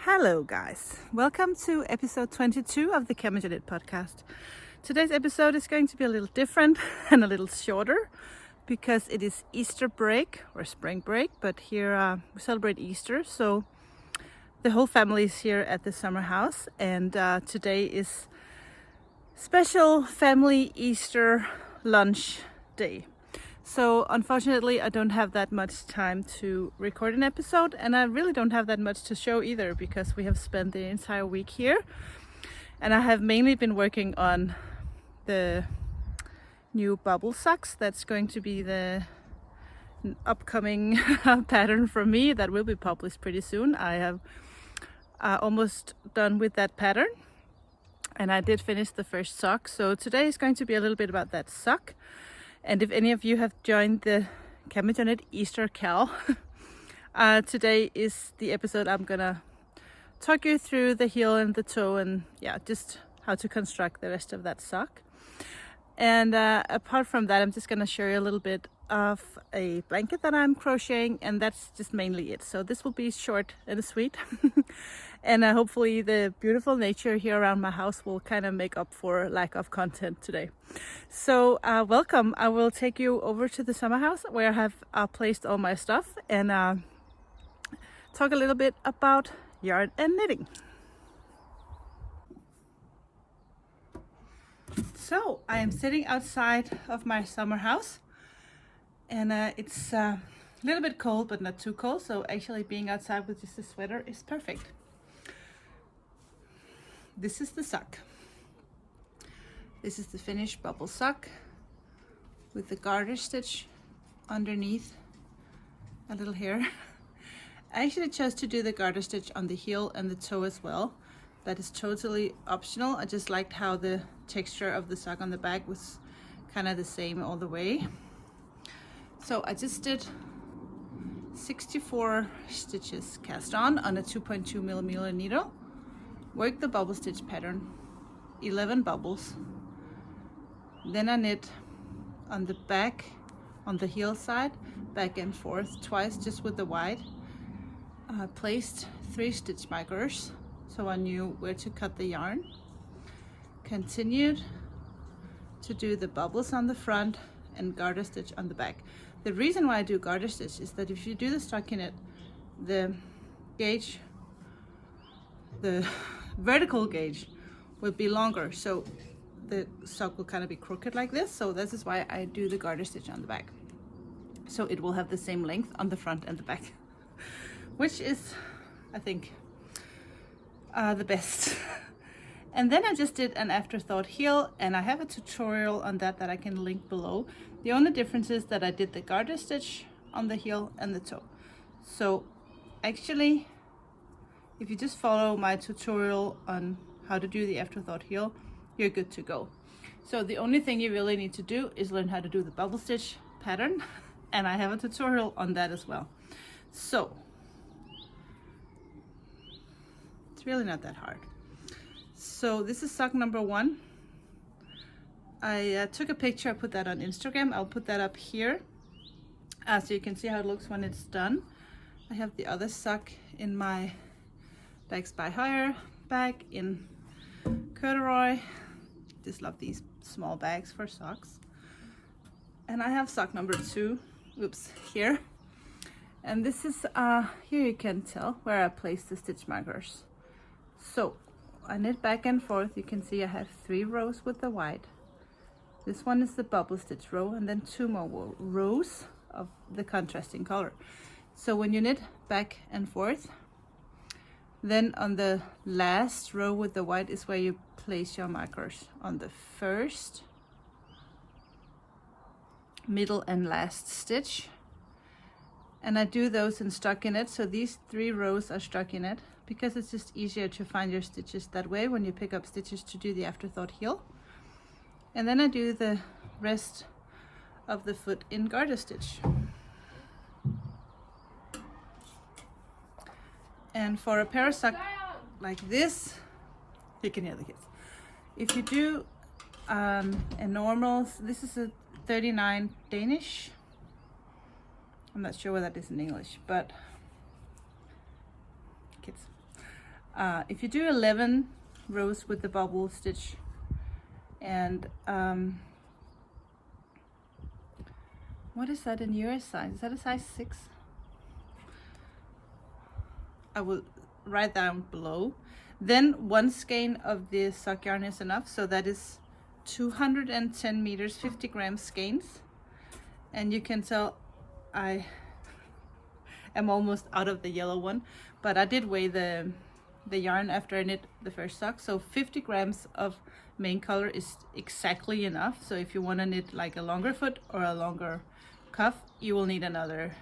Hello guys, welcome to episode 22 of the CamijoKnit podcast. Today's episode is going to be a little different and a little shorter because it is Easter break or spring break, but here we celebrate Easter, so the whole family is here at the summer house, and today is special family Easter lunch day. So unfortunately I don't have that much time to record an episode, and I really don't have that much to show either because we have spent the entire week here, and I have mainly been working on the new bubble socks. That's going to be the upcoming pattern from me that will be published pretty soon. I have almost done with that pattern, and I did finish the first sock, so today is going to be a little bit about that sock. And if any of you have joined the CamijoKnit Easter Cal, today is the episode I'm gonna talk you through the heel and the toe, and yeah, just how to construct the rest of that sock. And apart from that, I'm just gonna show you a little bit of a blanket that I'm crocheting, and that's just mainly it. So this will be short and sweet. And hopefully the beautiful nature here around my house will kind of make up for lack of content today. So welcome. I will take you over to the summer house where I have placed all my stuff, and talk a little bit about yarn and knitting. So I am sitting outside of my summer house, and it's a little bit cold but not too cold, so actually being outside with just a sweater is perfect. This is the sock. This is the finished bubble sock with the garter stitch underneath a little here. I actually chose to do the garter stitch on the heel and the toe as well. That is totally optional. I just liked how the texture of the sock on the back was kind of the same all the way. So I just did 64 stitches cast on a 2.2 millimeter needle. Work the bubble stitch pattern, 11 bubbles. Then I knit on the back, on the heel side, back and forth twice, just with the wide. I placed 3 stitch markers, so I knew where to cut the yarn. Continued to do the bubbles on the front and garter stitch on the back. The reason why I do garter stitch is that if you do the stockinette, the gauge, the vertical gauge will be longer, so the sock will kind of be crooked like this. So this is why I do the garter stitch on the back, so it will have the same length on the front and the back, which is, I think, the best. And then I just did an afterthought heel, and I have a tutorial on that I can link below. The only difference is that I did the garter stitch on the heel and the toe. So actually, if you just follow my tutorial on how to do the afterthought heel, you're good to go. So the only thing you really need to do is learn how to do the bubble stitch pattern, and I have a tutorial on that as well. So it's really not that hard. So this is sock number 1. I took a picture, I put that on Instagram. I'll put that up here so you can see how it looks when it's done. I have the other sock in my Bags by Hire bag in corduroy. Just love these small bags for socks. And I have sock number 2, here. And this is, here you can tell where I placed the stitch markers. So I knit back and forth. You can see I have 3 rows with the white. This one is the bubble stitch row, and then 2 more rows of the contrasting color. So when you knit back and forth, then on the last row with the white is where you place your markers on the first, middle and last stitch. And I do those in stockinette, so these 3 rows are stockinette because it's just easier to find your stitches that way when you pick up stitches to do the afterthought heel. And then I do the rest of the foot in garter stitch. And for a pair of socks like this, you can hear the kids. If you do a normal, this is a 39 Danish. I'm not sure what that is in English, but kids. If you do 11 rows with the bubble stitch, and what is that in your size? Is that a size 6? I will write down below. Then 1 skein of the sock yarn is enough, so that is 210 meters, 50 grams skeins. And you can tell I am almost out of the yellow one, but I did weigh the yarn after I knit the first sock, so 50 grams of main color is exactly enough. So if you want to knit like a longer foot or a longer cuff, you will need another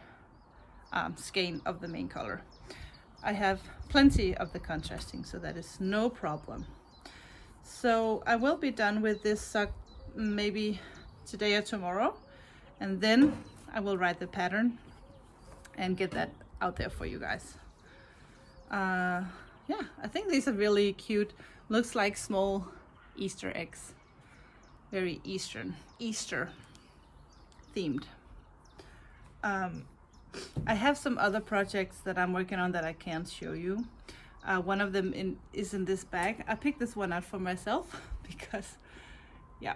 skein of the main color. I have plenty of the contrasting, so that is no problem. So I will be done with this sock maybe today or tomorrow, and then I will write the pattern and get that out there for you guys. Yeah, I think these are really cute. Looks like small Easter eggs. Very Easter themed. I have some other projects that I'm working on that I can't show you. One of them is in this bag. I picked this one out for myself because, yeah,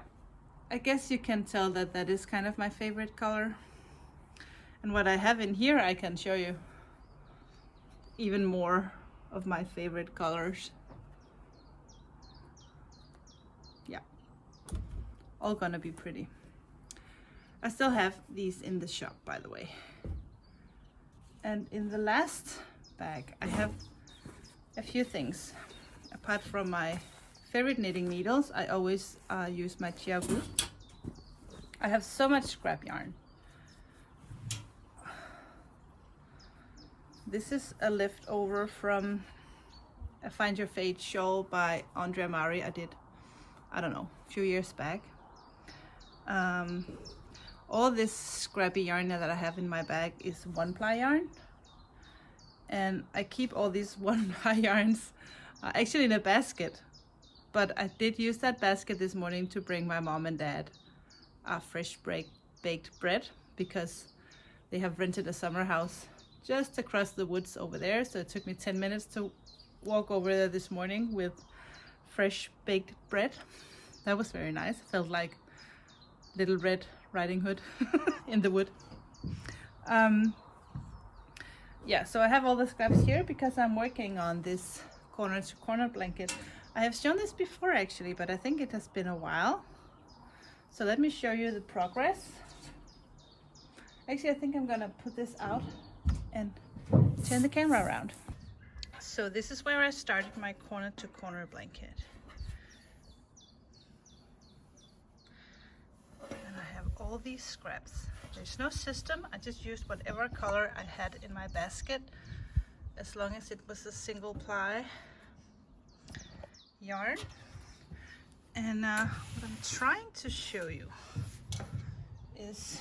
I guess you can tell that that is kind of my favorite color. And what I have in here, I can show you even more of my favorite colors. Yeah, all gonna be pretty. I still have these in the shop, by the way. And in the last bag, I have a few things. Apart from my favorite knitting needles, I always use my Chiaogu. I have so much scrap yarn. This is a leftover from a Find Your Fate shawl by Andrea Mari. I did, I don't know, a few years back. All this scrappy yarn that I have in my bag is 1-ply yarn, and I keep all these 1-ply yarns actually in a basket, but I did use that basket this morning to bring my mom and dad fresh baked bread, because they have rented a summer house just across the woods over there, so it took me 10 minutes to walk over there this morning with fresh baked bread. That was very nice. It felt like Little Red Riding Hood in the wood. Yeah, so I have all the scraps here because I'm working on this corner to corner blanket. I have shown this before actually, but I think it has been a while. So let me show you the progress. Actually, I think I'm gonna put this out and turn the camera around. So this is where I started my corner to corner blanket. And I have all these scraps. There's no system. I just used whatever color I had in my basket, as long as it was a 1-ply yarn. And what I'm trying to show you is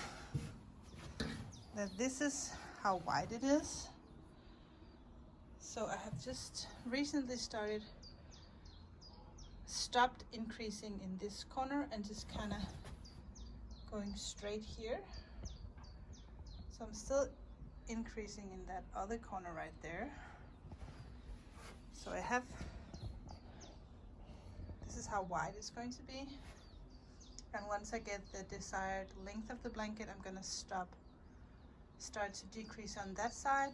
that this is how wide it is. So I have just recently stopped increasing in this corner and just kind of going straight here. So I'm still increasing in that other corner right there. So I have, this is how wide it's going to be. And once I get the desired length of the blanket, I'm gonna start to decrease on that side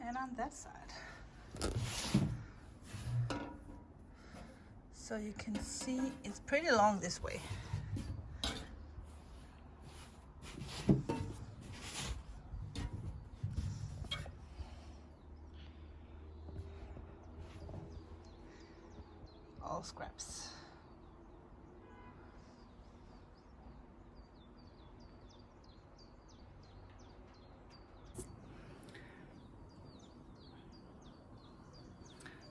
and on that side. So you can see it's pretty long this way. All scraps.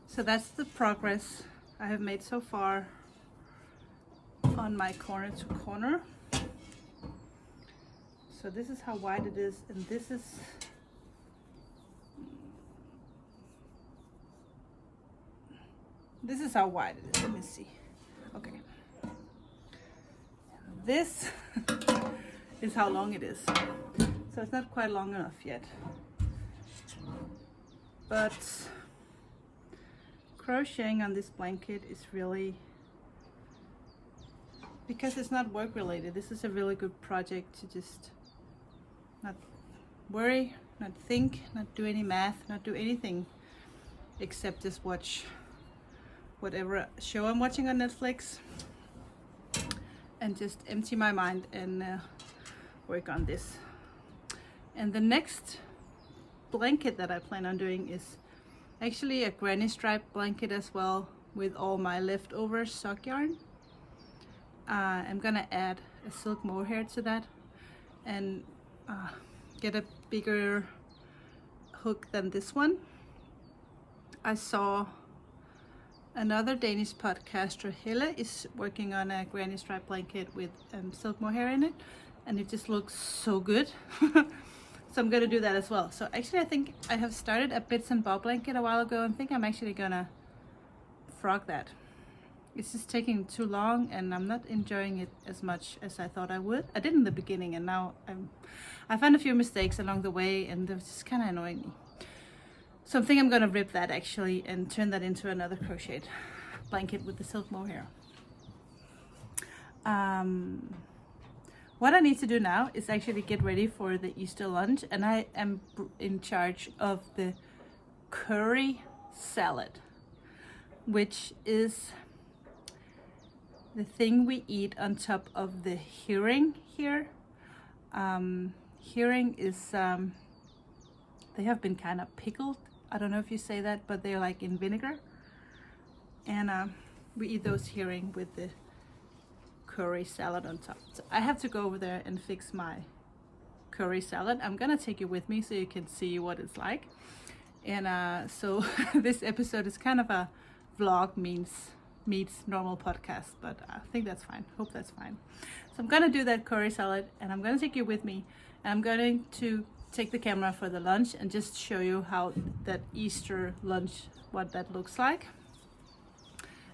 So that's the progress I have made so far on my corner to corner. So this is how wide it is, and this is how wide it is. Let me see. Okay. This is how long it is. So it's not quite long enough yet. but crocheting on this blanket is really, because it's not work related, this is a really good project to just not worry, not think, not do any math, not do anything except just watch whatever show I'm watching on Netflix and just empty my mind and work on this. And the next blanket that I plan on doing is actually a granny stripe blanket as well, with all my leftover sock yarn. I'm gonna add a silk mohair to that and get a bigger hook than this one. I saw another Danish podcaster, Helle, is working on a granny stripe blanket with silk mohair in it, and it just looks so good. So I'm gonna do that as well. So actually I think I have started a bits and bob blanket a while ago and think I'm actually gonna frog that. It's just taking too long and I'm not enjoying it as much as I thought I would. I did in the beginning, and now I found a few mistakes along the way and they're just kind of annoying me. So I think I'm gonna rip that actually and turn that into another crocheted blanket with the silk mohair. What I need to do now is actually get ready for the Easter lunch, and I am in charge of the curry salad, which is the thing we eat on top of the herring here. Herring is, they have been kind of pickled. I don't know if you say that, but they're like in vinegar. And we eat those herring with the curry salad on top. So I have to go over there and fix my curry salad. I'm gonna take you with me so you can see what it's like. And so this episode is kind of a vlog meets normal podcast, but I think that's fine. Hope that's fine. So I'm gonna do that curry salad and I'm gonna take you with me, and I'm going to take the camera for the lunch and just show you how that Easter lunch, what that looks like.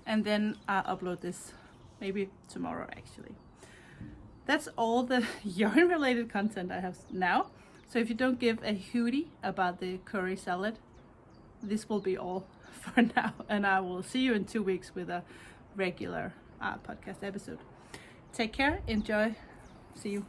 And then I'll upload this maybe tomorrow actually. That's all the yarn related content I have now. So if you don't give a hootie about the curry salad, this will be all for now, and I will see you in 2 weeks with a regular podcast episode. Take care, enjoy, see you.